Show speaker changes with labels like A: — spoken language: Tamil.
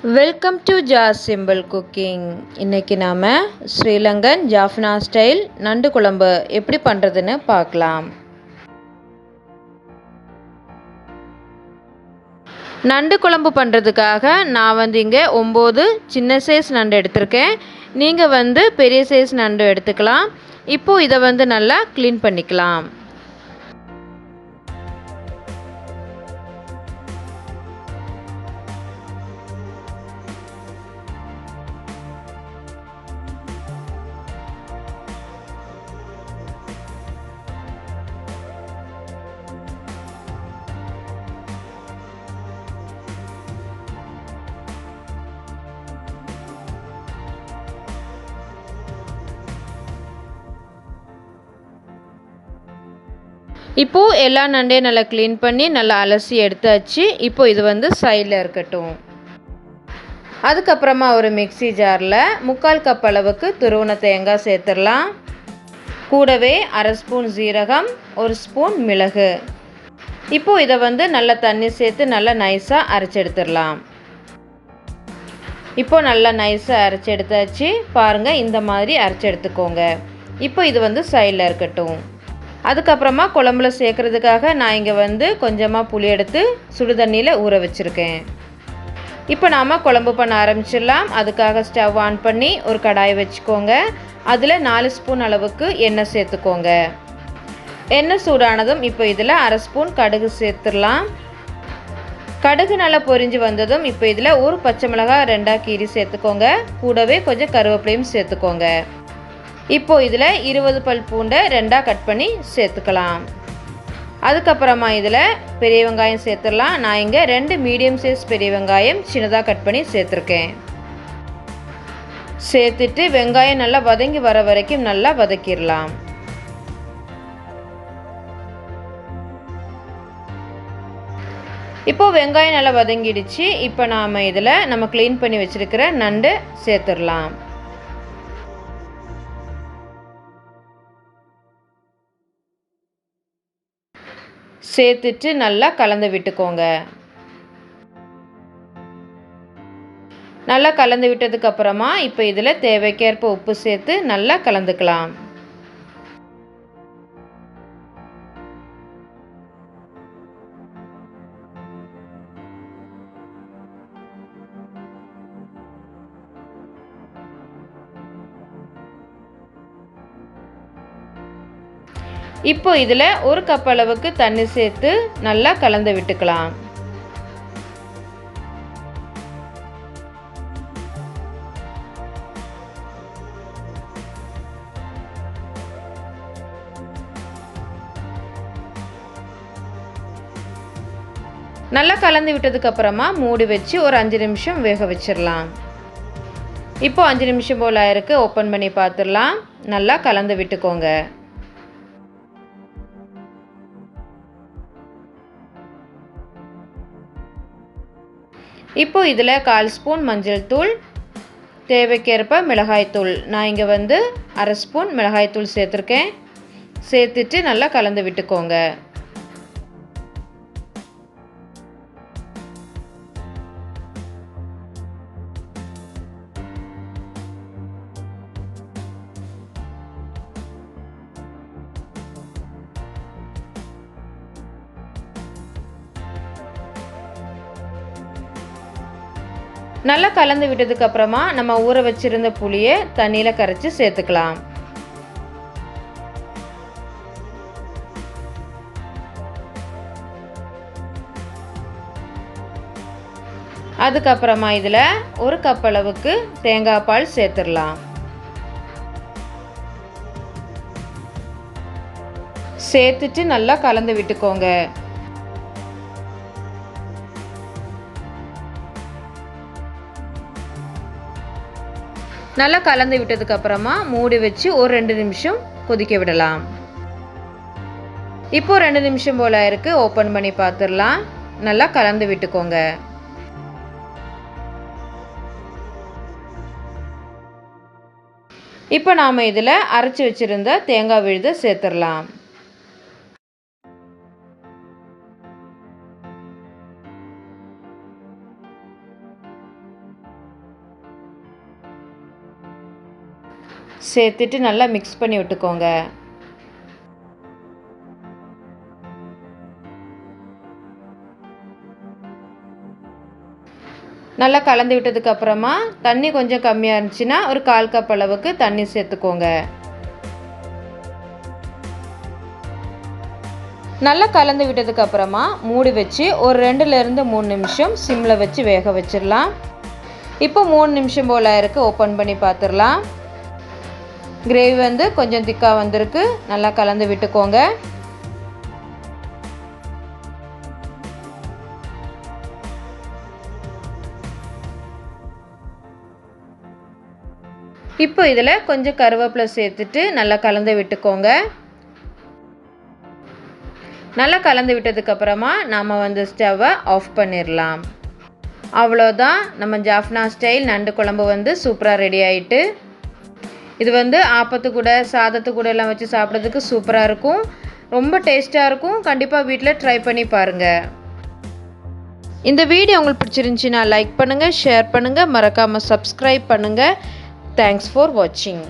A: Welcome to simple cooking. இன்றைக்கி நாம் ஸ்ரீலங்கன் ஜாஃப்னா ஸ்டைல் நண்டு குழம்பு எப்படி பண்ணுறதுன்னு பார்க்கலாம். நண்டு குழம்பு பண்ணுறதுக்காக நான் இங்கே 9 சின்ன சைஸ் நண்டு எடுத்திருக்கேன். நீங்கள் பெரிய சைஸ் நண்டு எடுத்துக்கலாம். இப்போது இதை நல்லா க்ளீன் பண்ணிக்கலாம். இப்போது எல்லா நண்டையும் நல்லா க்ளீன் பண்ணி நல்லா அலசி எடுத்தாச்சு. இப்போது இது சைடில் இருக்கட்டும். அதுக்கப்புறமா ஒரு மிக்ஸி ஜாரில் 3/4 கப் அளவுக்கு துருவன தேங்காய் சேர்த்துடலாம். கூடவே 1/2 ஸ்பூன் ஜீரகம், 1 ஸ்பூன் மிளகு. இப்போது இதை நல்லா தண்ணி சேர்த்து நல்லா நைஸாக அரைச்சி எடுத்துடலாம். இப்போது நல்லா நைஸாக அரைச்சி எடுத்தாச்சு. பாருங்கள், இந்த மாதிரி அரைச்சி எடுத்துக்கோங்க. இப்போ இது சைடில் இருக்கட்டும். அதுக்கப்புறமா குழம்புல சேர்க்குறதுக்காக நான் இங்கே கொஞ்சமாக புளி எடுத்து சுடு தண்ணியில் ஊற வச்சுருக்கேன். இப்போ நாம் குழம்பு பண்ண ஆரம்பிச்சிடலாம். அதுக்காக ஸ்டவ் ஆன் பண்ணி ஒரு கடாயை வச்சுக்கோங்க. அதில் 4 ஸ்பூன் அளவுக்கு எண்ணெய் சேர்த்துக்கோங்க. எண்ணெய் சூடானதும் இப்போ இதில் 1/2 ஸ்பூன் கடுகு சேர்த்துடலாம். கடுகு நல்லா பொரிஞ்சு வந்ததும் இப்போ இதில் ஒரு பச்சை மிளகாய் 2ஆக கீறி சேர்த்துக்கோங்க. கூடவே கொஞ்சம் கருவேப்பிலையும் சேர்த்துக்கோங்க. இப்போது இதில் 20 பல் பூண்டை 2ஆக கட் பண்ணி சேர்த்துக்கலாம். அதுக்கப்புறமா இதில் பெரிய வெங்காயம் சேர்த்துடலாம். நான் இங்கே 2 மீடியம் சைஸ் பெரிய வெங்காயம் சின்னதாக கட் பண்ணி சேர்த்துருக்கேன். சேர்த்துட்டு வெங்காயம் நல்லா வதங்கி வர வரைக்கும் நல்லா வதக்கிடலாம். இப்போது வெங்காயம் நல்லா வதங்கிடுச்சு. இப்போ நாம் இதில் நம்ம க்ளீன் பண்ணி வச்சுருக்கிற நண்டு சேர்த்துடலாம். சேர்த்துட்டு நல்லா கலந்து விட்டுக்கோங்க. நல்லா கலந்து விட்டதுக்கப்புறமா இப்போ இதில் தேவைக்கேற்ப உப்பு சேர்த்து நல்லா கலந்துக்கலாம். இப்போ இதில் 1 கப் அளவுக்கு தண்ணி சேர்த்து நல்லா கலந்து விட்டுக்கலாம். நல்லா கலந்து விட்டதுக்கப்புறமா மூடி வச்சு ஒரு 5 நிமிஷம் வேக வச்சிடலாம். இப்போ 5 நிமிஷம் போல் ஆயிருக்கு. ஓப்பன் பண்ணி பார்த்துடலாம். நல்லா கலந்து விட்டுக்கோங்க. இப்போ இதில் 1/4 ஸ்பூன் மஞ்சள் தூள், தேவைக்கேற்ப மிளகாய்த்தூள். நான் இங்கே 1/2 ஸ்பூன் மிளகாய்த்தூள் சேர்த்துருக்கேன். சேர்த்துட்டு நல்லா கலந்து விட்டுக்கோங்க. நல்லா கலந்து விட்டதுக்கப்புறமா நம்ம ஊற வச்சுருந்த புளியை தண்ணியில் கரைச்சி சேர்த்துக்கலாம். அதுக்கப்புறமா இதில் 1 கப் அளவுக்கு தேங்காய் பால் சேர்த்துடலாம். சேர்த்துட்டு நல்லா கலந்து விட்டுக்கோங்க. நல்லா கலந்து விட்டதுக்கப்புறமா மூடி வச்சு ஒரு 2 நிமிஷம் கொதிக்க விடலாம். இப்போ 2 நிமிஷம் போல் இருக்குது. ஓப்பன் பண்ணி பார்த்துடலாம். நல்லா கலந்து விட்டுக்கோங்க. இப்போ நாம் இதில் அரைச்சி வச்சுருந்த தேங்காய் விழுதை சேர்த்துடலாம். சேர்த்துட்டு நல்லா மிக்ஸ் பண்ணி விட்டுக்கோங்க. நல்லா கலந்து விட்டதுக்கப்புறமா தண்ணி கொஞ்சம் கம்மியாக இருந்துச்சுன்னா ஒரு 1/4 கப் அளவுக்கு தண்ணி சேர்த்துக்கோங்க. நல்லா கலந்து விட்டதுக்கப்புறமா மூடி வச்சு ஒரு 2லேருந்து 3 நிமிஷம் சிம்மில் வச்சு வேக வச்சிடலாம். இப்போ 3 நிமிஷம் போல் இருக்குது. ஓப்பன் பண்ணி பார்த்துடலாம். கிரேவி வந்து கொஞ்சம் திக்காக வந்திருக்கு. நல்லா கலந்து விட்டுக்கோங்க. இப்போ இதில் கொஞ்சம் கருவேப்பிலை சேர்த்துட்டு நல்லா கலந்து விட்டுக்கோங்க. நல்லா கலந்து விட்டதுக்கப்புறமா நாம் வந்து ஸ்டவ்வை ஆஃப் பண்ணிடலாம். அவ்வளோதான், நம்ம ஜாஃப்னா ஸ்டைல் நண்டு குழம்பு வந்து சூப்பராக ரெடி ஆகிட்டு. இது வந்து ஆப்பத்து கூட சாதத்து கூட எல்லாம் வச்சு சாப்பிட்றதுக்கு சூப்பராக இருக்கும். ரொம்ப டேஸ்ட்டாக இருக்கும். கண்டிப்பாக வீட்டில் ட்ரை பண்ணி பாருங்கள். இந்த வீடியோ உங்களுக்கு பிடிச்சிருந்துச்சின்னா லைக் பண்ணுங்கள், ஷேர் பண்ணுங்கள், மறக்காமல் சப்ஸ்கிரைப் பண்ணுங்கள். தேங்க்ஸ் ஃபார் வாட்சிங்.